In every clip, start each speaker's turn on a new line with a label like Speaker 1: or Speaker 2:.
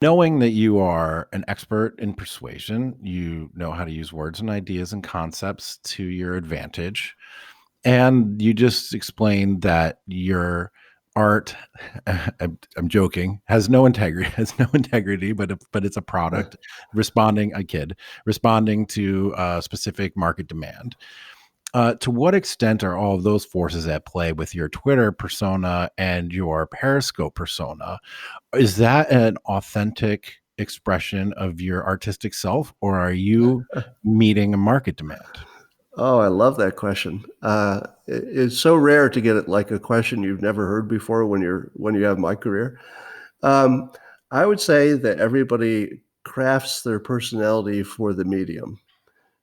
Speaker 1: Knowing that you are an expert in persuasion, you know how to use words and ideas and concepts to your advantage. And you just explained that your art, I'm joking, has no integrity, but it's a product responding to a specific market demand. To what extent are all of those forces at play with your Twitter persona and your Periscope persona? Is that an authentic expression of your artistic self, or are you meeting a market demand?
Speaker 2: Oh, I love that question. It's so rare to get it like a question you've never heard before when you have my career. Um, I would say that everybody crafts their personality for the medium.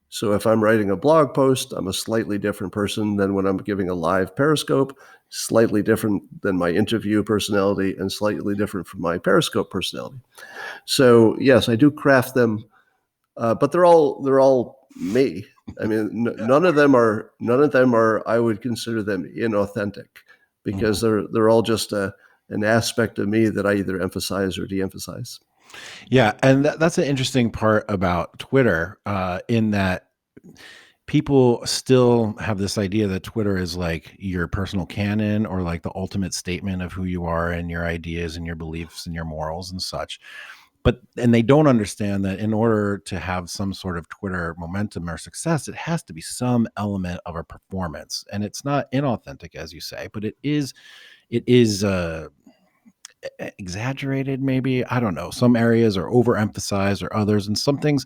Speaker 2: So if I'm writing a blog post, I'm a slightly different person than when I'm giving a live Periscope, slightly different than my interview personality, and slightly different from my Periscope personality. So yes, I do craft them, but they're all me. I mean, none of them are. I would consider them inauthentic because
Speaker 1: Mhm.
Speaker 2: they're all just an aspect of me that I either emphasize or de-emphasize.
Speaker 1: Yeah, and that's an interesting part about Twitter, in that people still have this idea that Twitter is like your personal canon or like the ultimate statement of who you are and your ideas and your beliefs and your morals and such. And they don't understand that in order to have some sort of Twitter momentum or success, it has to be some element of a performance. And it's not inauthentic, as you say, but it is exaggerated, maybe. I don't know. Some areas are overemphasized or others, and some things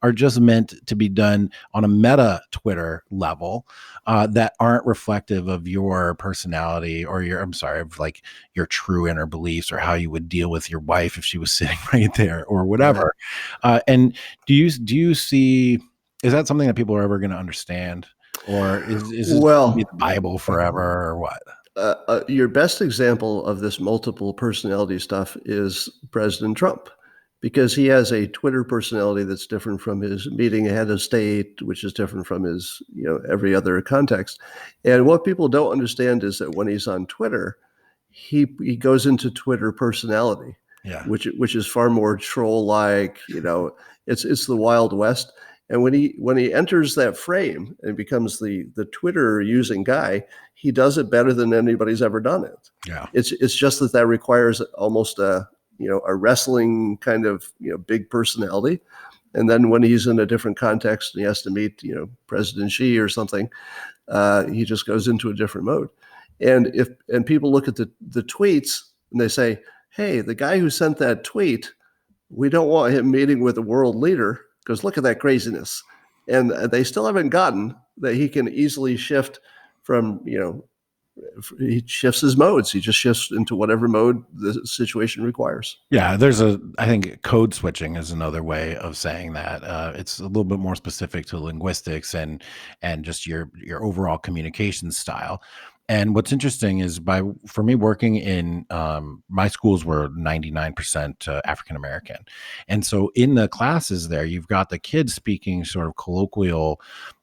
Speaker 1: are just meant to be done on a meta Twitter level, that aren't reflective of your personality or I'm sorry, of like your true inner beliefs or how you would deal with your wife if she was sitting right there or
Speaker 2: Right.
Speaker 1: whatever. And do you see, is that something that people are ever going to understand? Or is this going to be
Speaker 2: Well,
Speaker 1: the Bible forever or what?
Speaker 2: your best example of this multiple personality stuff is President Trump, because he has a Twitter personality that's different from his meeting head of state, which is different from his every other context. And what people don't understand is that when he's on Twitter, he goes into Twitter personality,
Speaker 1: Yeah.
Speaker 2: which is far more troll like. It's the Wild West. And when he enters that frame and becomes the Twitter using guy, he does it better than anybody's ever done it.
Speaker 1: Yeah.
Speaker 2: It's just that requires almost a wrestling kind of big personality. And then when he's in a different context and he has to meet President Xi or something, he just goes into a different mode. And people look at the tweets and they say, hey, the guy who sent that tweet, we don't want him meeting with a world leader because look at that craziness. And they still haven't gotten that he can easily shift from, he shifts his modes. He just shifts into whatever mode the situation requires.
Speaker 1: Yeah, I think code switching is another way of saying that. It's a little bit more specific to linguistics and just your overall communication style. And what's interesting is for me working in, my schools were 99% African American. And so in the classes there, you've got the kids speaking sort of colloquial,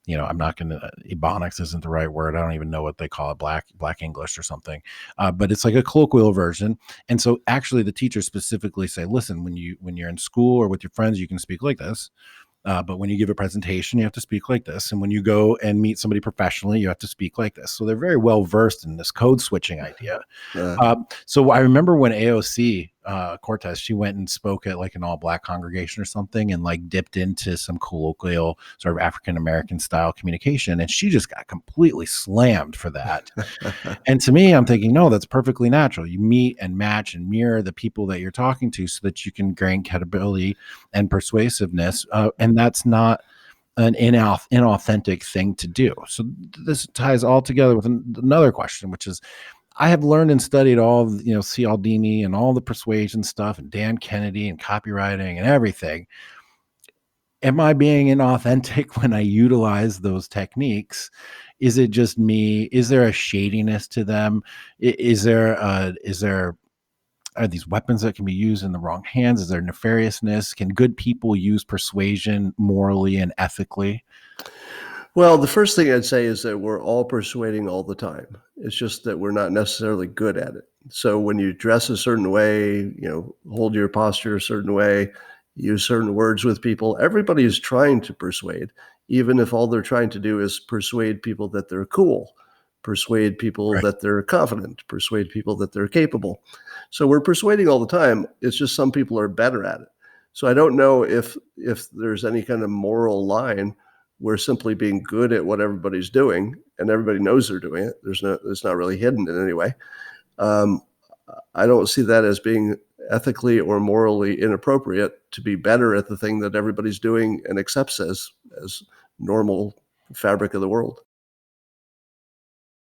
Speaker 1: I'm not going to, Ebonics isn't the right word. I don't even know what they call it, black English or something. But it's like a colloquial version. And so actually the teachers specifically say, listen, when you're in school or with your friends, you can speak like this. But when you give a presentation, you have to speak like this. And when you go and meet somebody professionally, you have to speak like this. So they're very well versed in this code switching idea.
Speaker 2: Uh,
Speaker 1: So I remember when AOC Cortez, she went and spoke at like an all black congregation or something and like dipped into some colloquial sort of African American style communication. And she just got completely slammed for that. And to me, I'm thinking, no, that's perfectly natural. You meet and match and mirror the people that you're talking to so that you can gain credibility and persuasiveness. And that's not an inauthentic thing to do. So this ties all together with another question, which is, I have learned and studied all of, Cialdini and all the persuasion stuff and Dan Kennedy and copywriting and everything. Am I being inauthentic when I utilize those techniques? Is it just me? Is there a shadiness to them? Is there are these weapons that can be used in the wrong hands? Is there nefariousness? Can good people use persuasion morally and ethically?
Speaker 2: Well, the first thing I'd say is that we're all persuading all the time. It's just that we're not necessarily good at it. So when you dress a certain way, hold your posture a certain way, use certain words with people, everybody is trying to persuade, even if all they're trying to do is persuade people that they're cool, persuade people
Speaker 1: Right.
Speaker 2: that they're confident, persuade people that they're capable. So we're persuading all the time. It's just some people are better at it. So I don't know if there's any kind of moral line. We're simply being good at what everybody's doing, and everybody knows they're doing it. It's not really hidden in any way. Um, I don't see that as being ethically or morally inappropriate to be better at the thing that everybody's doing and accepts as normal fabric of the world.